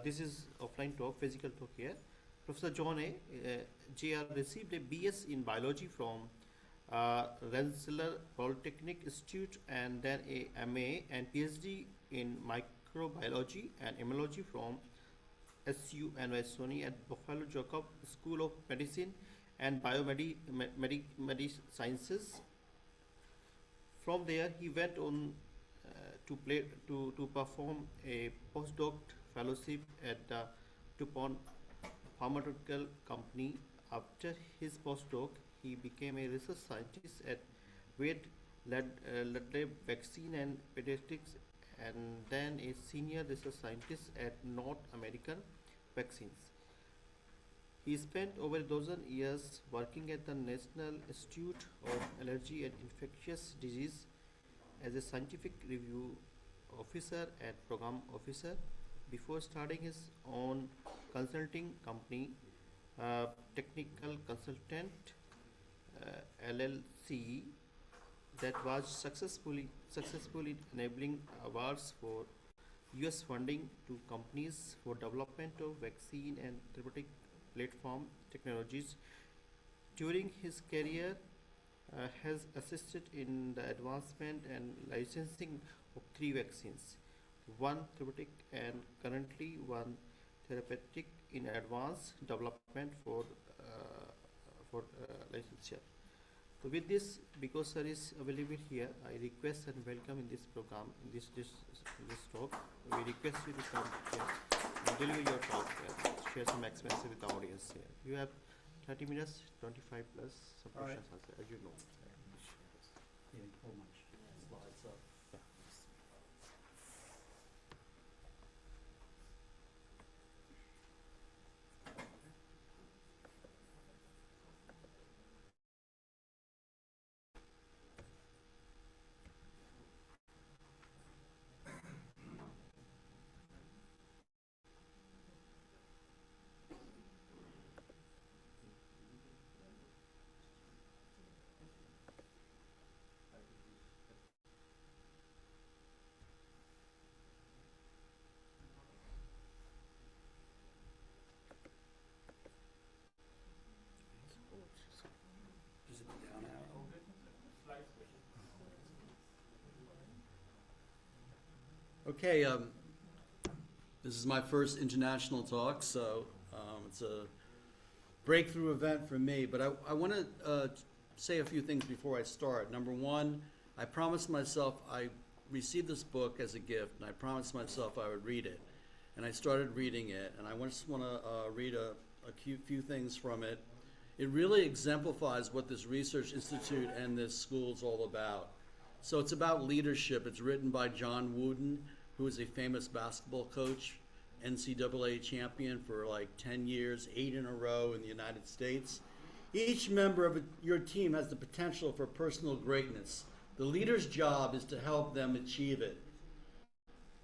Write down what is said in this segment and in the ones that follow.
This is offline talk, physical talk here. Professor John J.R. received a BS in biology from Rensselaer Polytechnic Institute, and then a MA and PhD in microbiology and immunology from SU NY at Buffalo Jacob School of Medicine and Biomedical Sciences. From there, he went on to perform a postdoc fellowship at the DuPont Pharmaceutical Company. After his postdoc, he became a research scientist at Wade led vaccine and pediatrics, and then a senior research scientist at North American Vaccines. He spent over a dozen years working at the National Institute of Allergy and Infectious Disease as a scientific review officer and program officer before starting his own consulting company, Technical Consultant LLC, that was successfully enabling awards for US funding to companies for development of vaccine and therapeutic platform technologies. During his career, has assisted in the advancement and licensing of 3 vaccines, 1 therapeutic and currently 1 therapeutic in advanced development for licensure. So with this, because sir is available here, I request and welcome in this program, in this talk. We request you to come here and deliver your talk and share some experience with the audience here. You have 30 minutes, 25 plus, some questions, as you know. Didn't pull much slides up. Is it down arrow? Okay, this is my first international talk, so it's a breakthrough event for me. But I want to say a few things before I start. Number one, I promised myself I received this book as a gift, and I promised myself I would read it. And I started reading it, and I just want to read a few things from it. It really exemplifies what this research institute and this school is all about. So it's about leadership. It's written by John Wooden, who is a famous basketball coach, NCAA champion for like 10 years, 8 in a row in the United States. Each member of your team has the potential for personal greatness. The leader's job is to help them achieve it.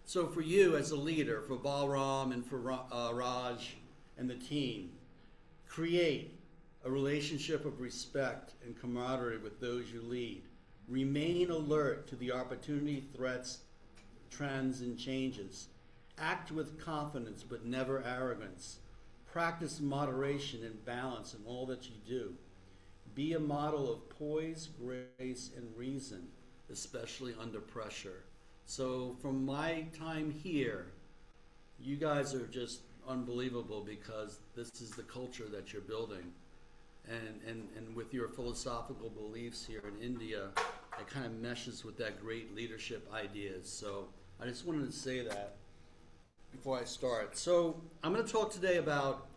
So for you as a leader, for Balram and for Raj and the team, create a relationship of respect and camaraderie with those you lead. Remain alert to the opportunity, threats, trends, and changes. Act with confidence but never arrogance. Practice moderation and balance in all that you do. Be a model of poise, grace, and reason, especially under pressure. So from my time here, you guys are just unbelievable because this is the culture that you're building. And with your philosophical beliefs here in India, it kind of meshes with that great leadership ideas. So I just wanted to say that before I start. So I'm going to talk today about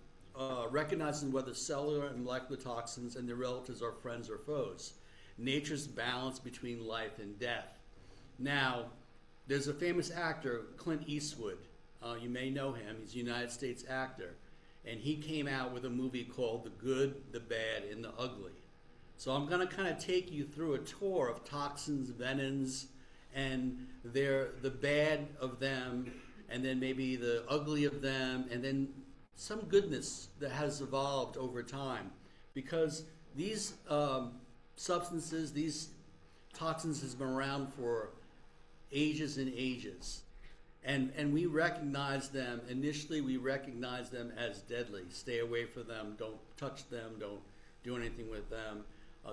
recognizing whether cellular and molecular toxins and their relatives are friends or foes. Nature's balance between life and death. Now, there's a famous actor, Clint Eastwood. You may know him. He's a United States actor. And he came out with a movie called The Good, the Bad, and the Ugly. So I'm going to kind of take you through a tour of toxins, venins, and the bad of them, and then maybe the ugly of them, and then some goodness that has evolved over time. Because these substances, these toxins has been around for ages and ages. And we recognize them, initially we recognize them as deadly. Stay away from them, don't touch them, don't do anything with them.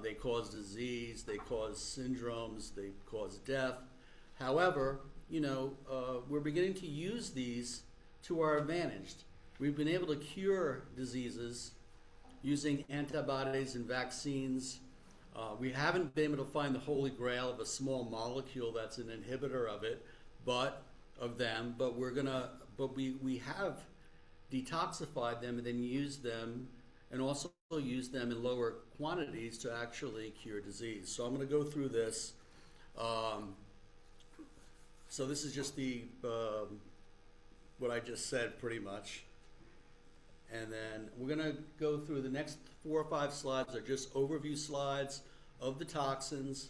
They cause disease, they cause syndromes, they cause death. However, we're beginning to use these to our advantage. We've been able to cure diseases using antibodies and vaccines. We haven't been able to find the holy grail of a small molecule that's an inhibitor of it, but we have detoxified them and then used them, and also use them in lower quantities to actually cure disease. So I'm going to go through this. So this is just what I just said pretty much. And then we're going to go through the next 4 or 5 slides are just overview slides of the toxins,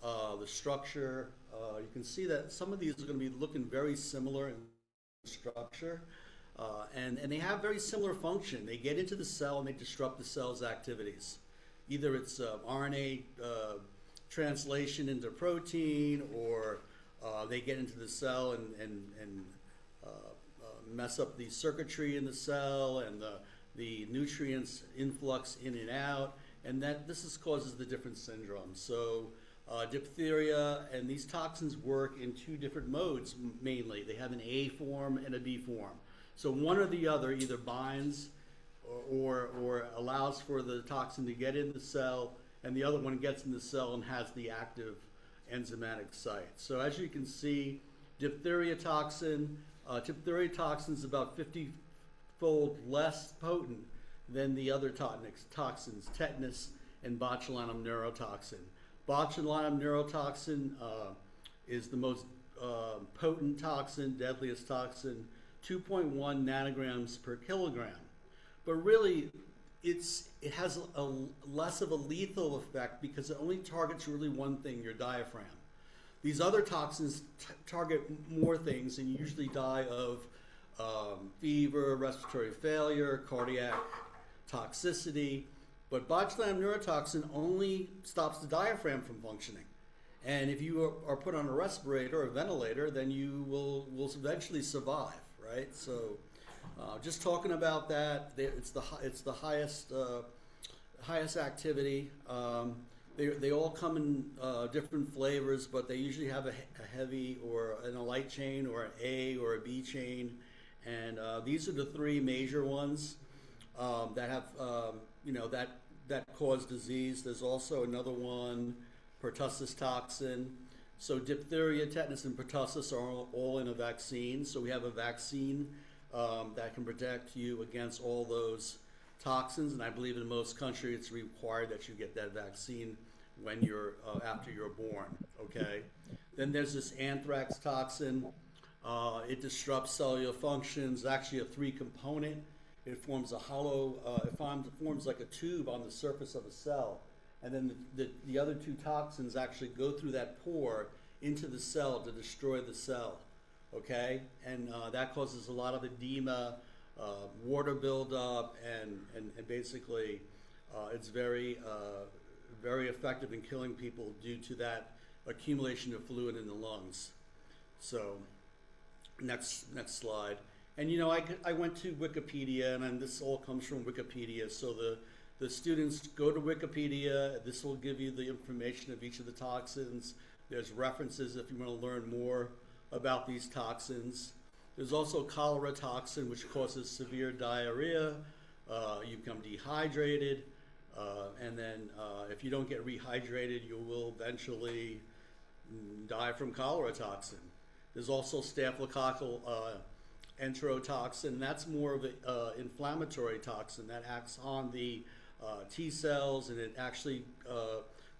the structure. You can see that some of these are going to be looking very similar in structure. And they have very similar function. They get into the cell and they disrupt the cell's activities. Either it's RNA translation into protein, or they get into the cell and mess up the circuitry in the cell and the nutrients influx in and out, and this causes the different syndromes. So diphtheria, and these toxins work in 2 different modes mainly. They have an A form and a B form. So one or the other either binds or allows for the toxin to get in the cell, and the other one gets in the cell and has the active enzymatic site. So as you can see, diphtheria toxin is about 50-fold less potent than the other toxins, tetanus and botulinum neurotoxin. Botulinum neurotoxin is the most potent toxin, deadliest toxin, 2.1 nanograms per kilogram. But really, it has a less of a lethal effect because it only targets really one thing, your diaphragm. These other toxins target more things, and you usually die of fever, respiratory failure, cardiac toxicity. But botulinum neurotoxin only stops the diaphragm from functioning. And if you are put on a respirator or a ventilator, then you will eventually survive, right? So just talking about that, it's the highest activity. They all come in different flavors, but they usually have a heavy or a light chain, or an A or a B chain. And these are the 3 major ones that have, that cause disease. There's also another one, pertussis toxin. So diphtheria, tetanus, and pertussis are all in a vaccine. So we have a vaccine that can protect you against all those toxins, and I believe in most countries it's required that you get that vaccine when you're after you're born. Okay. Then there's this anthrax toxin. It disrupts cellular functions. It's actually a 3-component. It forms a hollow. It forms like a tube on the surface of a cell, and then the other 2 toxins actually go through that pore into the cell to destroy the cell. Okay, and that causes a lot of edema, water buildup, and basically it's very effective in killing people due to that accumulation of fluid in the lungs. So next slide. And I went to Wikipedia, and this all comes from Wikipedia. So the students go to Wikipedia. This will give you the information of each of the toxins. There's references if you want to learn more about these toxins. There's also cholera toxin, which causes severe diarrhea. You become dehydrated, and then if you don't get rehydrated, you will eventually die from cholera toxin. There's also staphylococcal enterotoxin. That's more of an inflammatory toxin that acts on the T cells, and it actually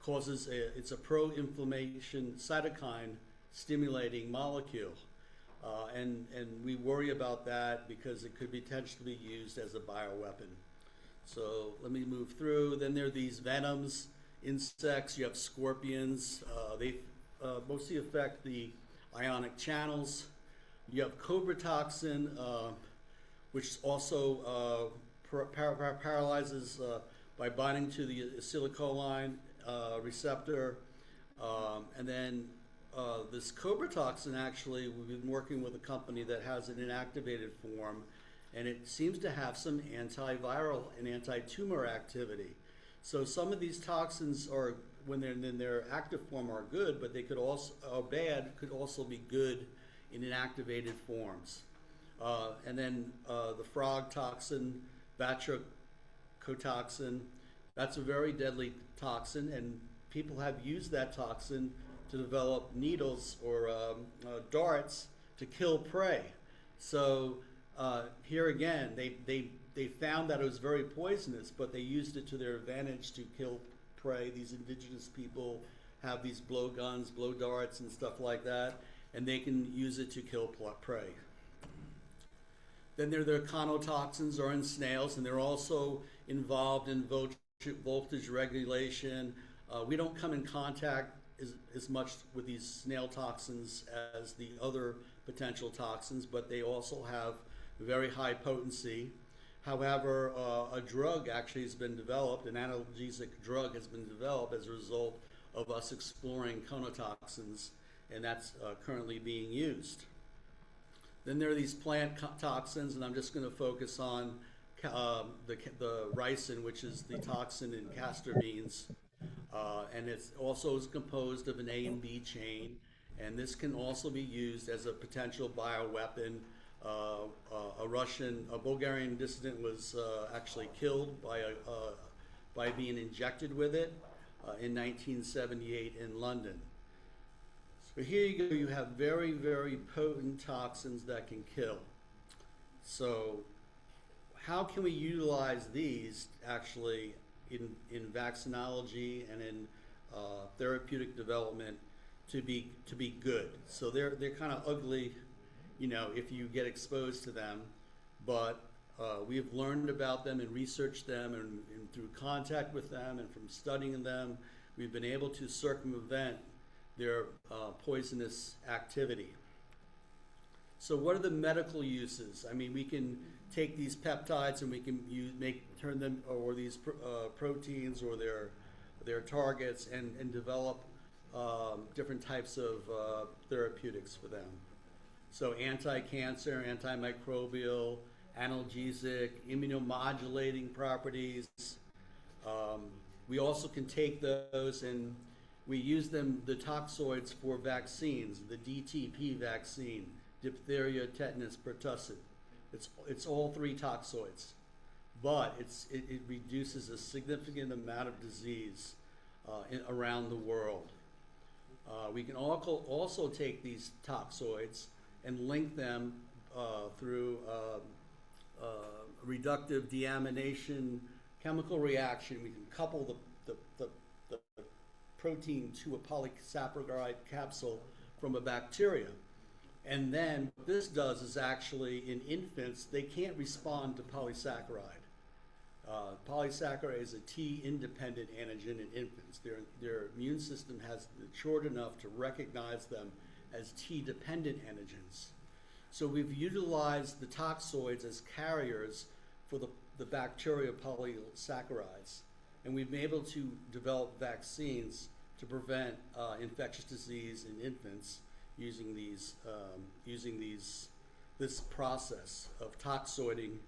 causes it's a pro-inflammation cytokine stimulating molecule. And we worry about that because it could potentially be used as a bioweapon. So let me move through. Then there are these venoms, insects. You have scorpions. They mostly affect the ionic channels. You have cobra toxin, which also paralyzes by binding to the acetylcholine receptor. And then this cobra toxin, actually, we've been working with a company that has an inactivated form, and it seems to have some antiviral and anti-tumor activity. So some of these toxins are, when they're in their active form, are good, but they could also, or bad, could also be good in inactivated forms. And then the frog toxin, batrachotoxin, that's a very deadly toxin, and people have used that toxin to develop needles or darts to kill prey. So here again, they found that it was very poisonous, but they used it to their advantage to kill prey. These indigenous people have these blow guns, blow darts, and stuff like that, and they can use it to kill prey. Then there are the conotoxins, or in snails, and they're also involved in voltage regulation. We don't come in contact as much with these snail toxins as the other potential toxins, but they also have very high potency. However, a drug actually has been developed, an analgesic drug has been developed as a result of us exploring conotoxins, and that's currently being used. Then there are these plant toxins, and I'm just going to focus on the ricin, which is the toxin in castor beans. And it also is composed of an A and B chain, and this can also be used as a potential bioweapon. A Bulgarian dissident was actually killed by being injected with it in 1978 in London. So here you go, you have very, very potent toxins that can kill. So how can we utilize these actually in vaccinology and in therapeutic development to be good? So they're kind of ugly, you know, if you get exposed to them, but we've learned about them and researched them, and through contact with them and from studying them, we've been able to circumvent their poisonous activity. So what are the medical uses? I mean, we can take these peptides and we can turn them, or these proteins or their targets, and develop different types of therapeutics for them. So anti-cancer, antimicrobial, analgesic, immunomodulating properties. We also can take those and we use them, the toxoids, for vaccines, the DTP vaccine, diphtheria, tetanus, pertussis. It's all three toxoids, but it reduces a significant amount of disease around the world. We can also take these toxoids and link them through reductive deamination chemical reaction. We can couple the protein to a polysaccharide capsule from a bacteria. And then what this does is actually, in infants, they can't respond to polysaccharide. Polysaccharide is a T-independent antigen in infants. Their immune system has matured enough to recognize them as T-dependent antigens. So we've utilized the toxoids as carriers for the bacterial polysaccharides. And we've been able to develop vaccines to prevent infectious disease in infants using this process of toxoiding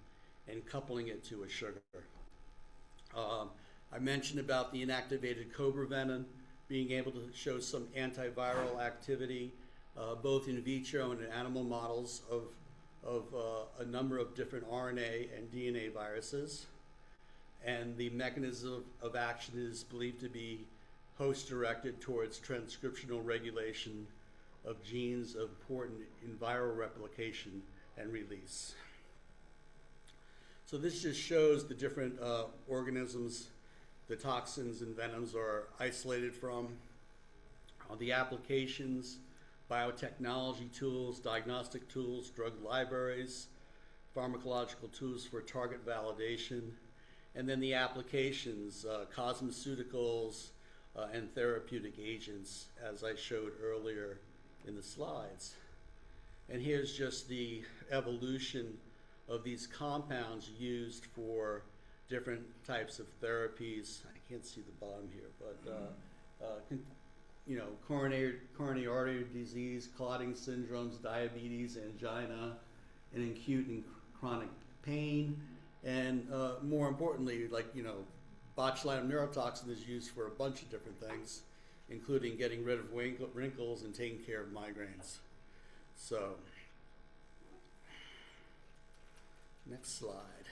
and coupling it to a sugar. I mentioned about the inactivated cobra venom being able to show some antiviral activity, both in vitro and in animal models of a number of different RNA and DNA viruses. And the mechanism of action is believed to be host-directed towards transcriptional regulation of genes important in viral replication and release. So this just shows the different organisms the toxins and venoms are isolated from, the applications, biotechnology tools, diagnostic tools, drug libraries, pharmacological tools for target validation, and then the applications, cosmeceuticals, and therapeutic agents, as I showed earlier in the slides. And here's just the evolution of these compounds used for different types of therapies. I can't see the bottom here, but coronary artery disease, clotting syndromes, diabetes, angina, and acute and chronic pain. And more importantly, botulinum neurotoxin is used for a bunch of different things, including getting rid of wrinkles and taking care of migraines. So, next slide.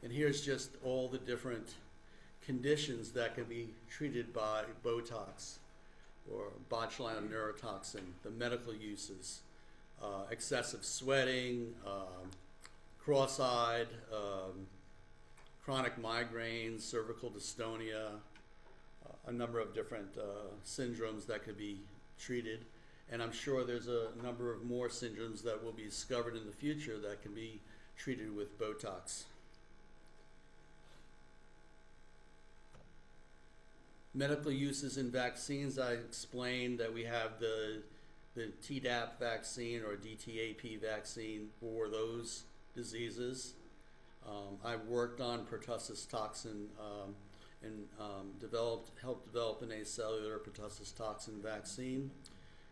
And here's just all the different conditions that can be treated by Botox or botulinum neurotoxin, the medical uses, excessive sweating, cross-eyed, chronic migraines, cervical dystonia, a number of different syndromes that could be treated. And I'm sure there's a number of more syndromes that will be discovered in the future that can be treated with Botox. Medical uses in vaccines, I explained that we have the Tdap vaccine or DTaP vaccine for those diseases. I've worked on pertussis toxin and helped develop an acellular pertussis toxin vaccine.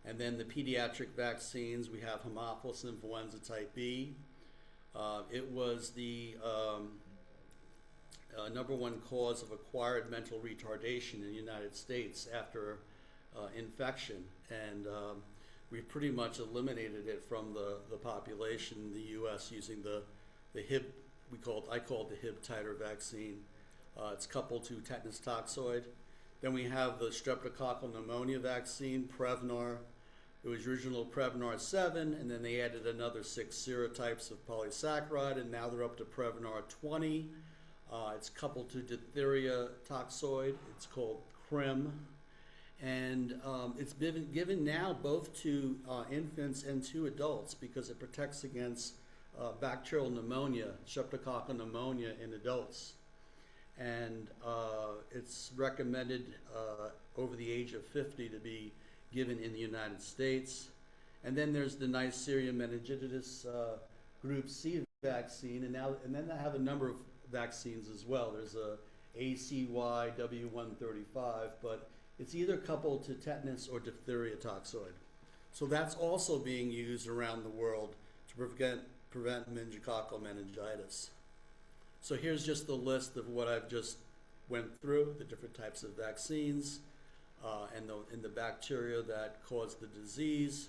And then the pediatric vaccines, we have Haemophilus influenza type B. It was the number one cause of acquired mental retardation in the United States after infection. And we pretty much eliminated it from the population in the U.S. using the Hib, I call it the Hib titer vaccine. It's coupled to tetanus toxoid. Then we have the streptococcal pneumonia vaccine, Prevnar. It was original Prevnar 7, and then they added another 6 serotypes of polysaccharide, and now they're up to Prevnar 20. It's coupled to diphtheria toxoid. It's called CRIM. And it's been given now both to infants and to adults because it protects against bacterial pneumonia, streptococcal pneumonia in adults. And it's recommended over the age of 50 to be given in the United States. And then there's the Neisseria meningitis group C vaccine, and then I have a number of vaccines as well. There's a ACY-W135, but it's either coupled to tetanus or diphtheria toxoid. So that's also being used around the world to prevent meningococcal meningitis. So here's just the list of what I've just went through, the different types of vaccines, and the bacteria that cause the disease,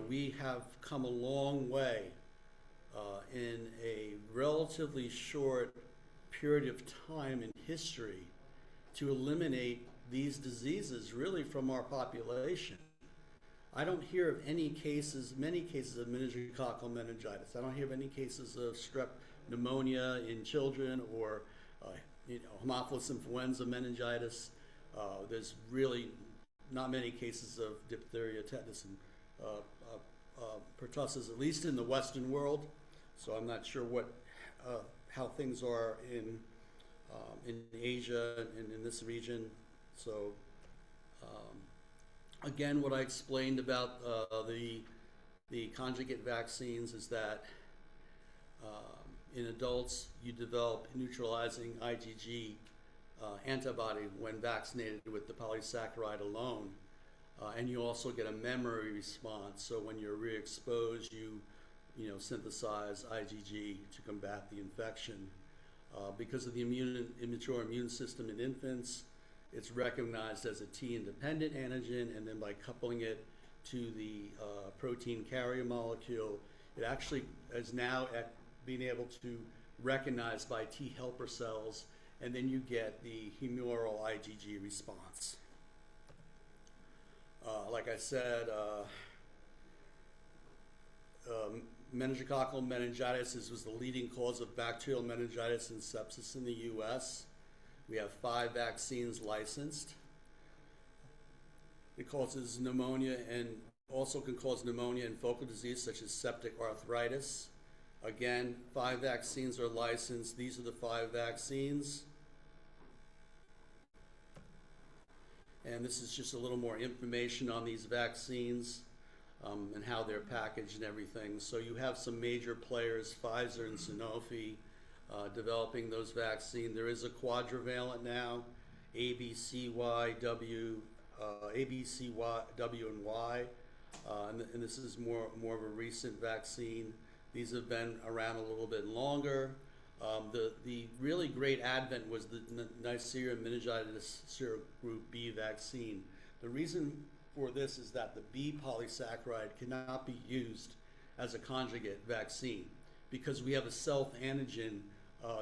we have come a long way in a relatively short period of time in history to eliminate these diseases really from our population. I don't hear of many cases of meningococcal meningitis. I don't hear of any cases of strep pneumonia in children or Haemophilus influenza meningitis. There's really not many cases of diphtheria, tetanus, and pertussis, at least in the Western world. So I'm not sure how things are in Asia and in this region. So again, what I explained about the conjugate vaccines is that in adults you develop neutralizing IgG antibody when vaccinated with the polysaccharide alone, and you also get a memory response. So when you're re-exposed, you synthesize IgG to combat the infection. Because of the immature immune system in infants, it's recognized as a T-independent antigen, and then by coupling it to the protein carrier molecule, it actually is now at being able to recognize by T helper cells, and then you get the humoral IgG response. Like I said, meningococcal meningitis was the leading cause of bacterial meningitis and sepsis in the U.S. We have 5 vaccines licensed. It causes pneumonia and also can cause pneumonia and focal disease such as septic arthritis. Again, 5 vaccines are licensed. These are the 5 vaccines. And this is just a little more information on these vaccines and how they're packaged and everything. So you have some major players, Pfizer and Sanofi, developing those vaccines. There is a quadrivalent now. A, B, C, Y, W, A, B, C, Y, W, and Y. And this is more of a recent vaccine. These have been around a little bit longer. The really great advent was the Neisseria meningitis serogroup B vaccine. The reason for this is that the B polysaccharide cannot be used as a conjugate vaccine because we have a self-antigen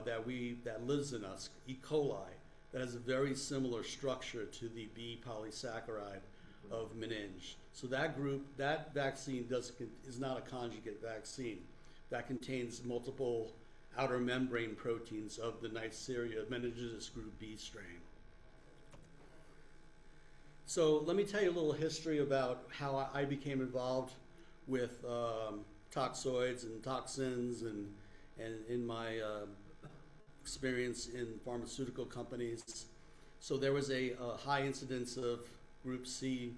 that lives in us, E. coli, that has a very similar structure to the B polysaccharide of meninge. So that vaccine is not a conjugate vaccine. That contains multiple outer membrane proteins of the Neisseria meningitis group B strain. So let me tell you a little history about how I became involved with toxoids and toxins and in my experience in pharmaceutical companies. So there was a high incidence of group C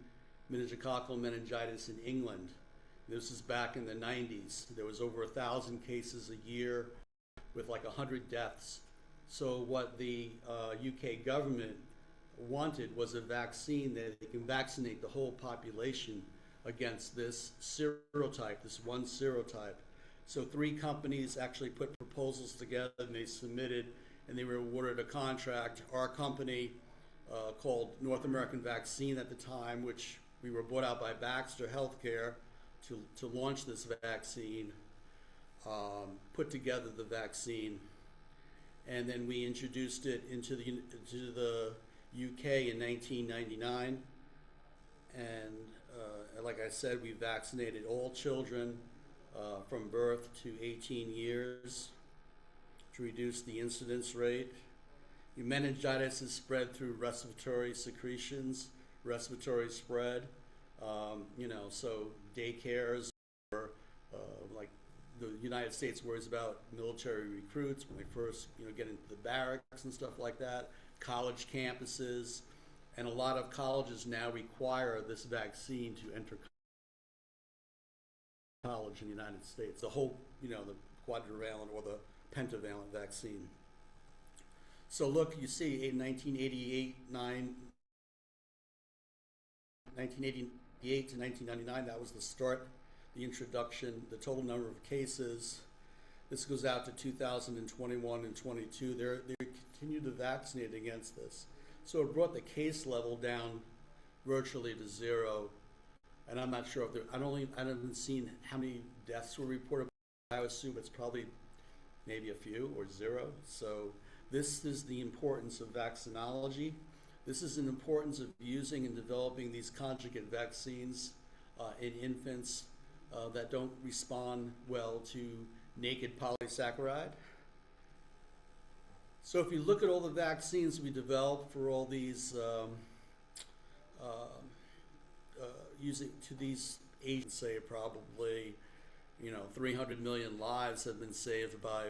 meningococcal meningitis in England. This is back in the 90s. There was over 1,000 cases a year with like 100 deaths. So what the UK government wanted was a vaccine that they can vaccinate the whole population against this serotype, this one serotype. So 3 companies actually put proposals together and they submitted and they were awarded a contract. Our company called North American Vaccine at the time, which we were bought out by Baxter Healthcare to launch this vaccine, put together the vaccine, and then we introduced it into the UK in 1999. And like I said, we vaccinated all children from birth to 18 years to reduce the incidence rate. Meningitis is spread through respiratory secretions, respiratory spread. So daycares or like the United States worries about military recruits when they first get into the barracks and stuff like that. College campuses, and a lot of colleges now require this vaccine to enter college in the United States. The whole, the quadrivalent or the pentavalent vaccine. So look, you see in 1988 to 1999, that was the start, the introduction, the total number of cases. This goes out to 2021 and 22. They continue to vaccinate against this. So it brought the case level down virtually to 0. And I'm not sure if I haven't seen how many deaths were reported. I would assume it's probably maybe a few or 0. So this is the importance of vaccinology. This is an importance of using and developing these conjugate vaccines in infants that don't respond well to naked polysaccharide. So if you look at all the vaccines we developed for all these using to these agents, say probably 300 million lives have been saved by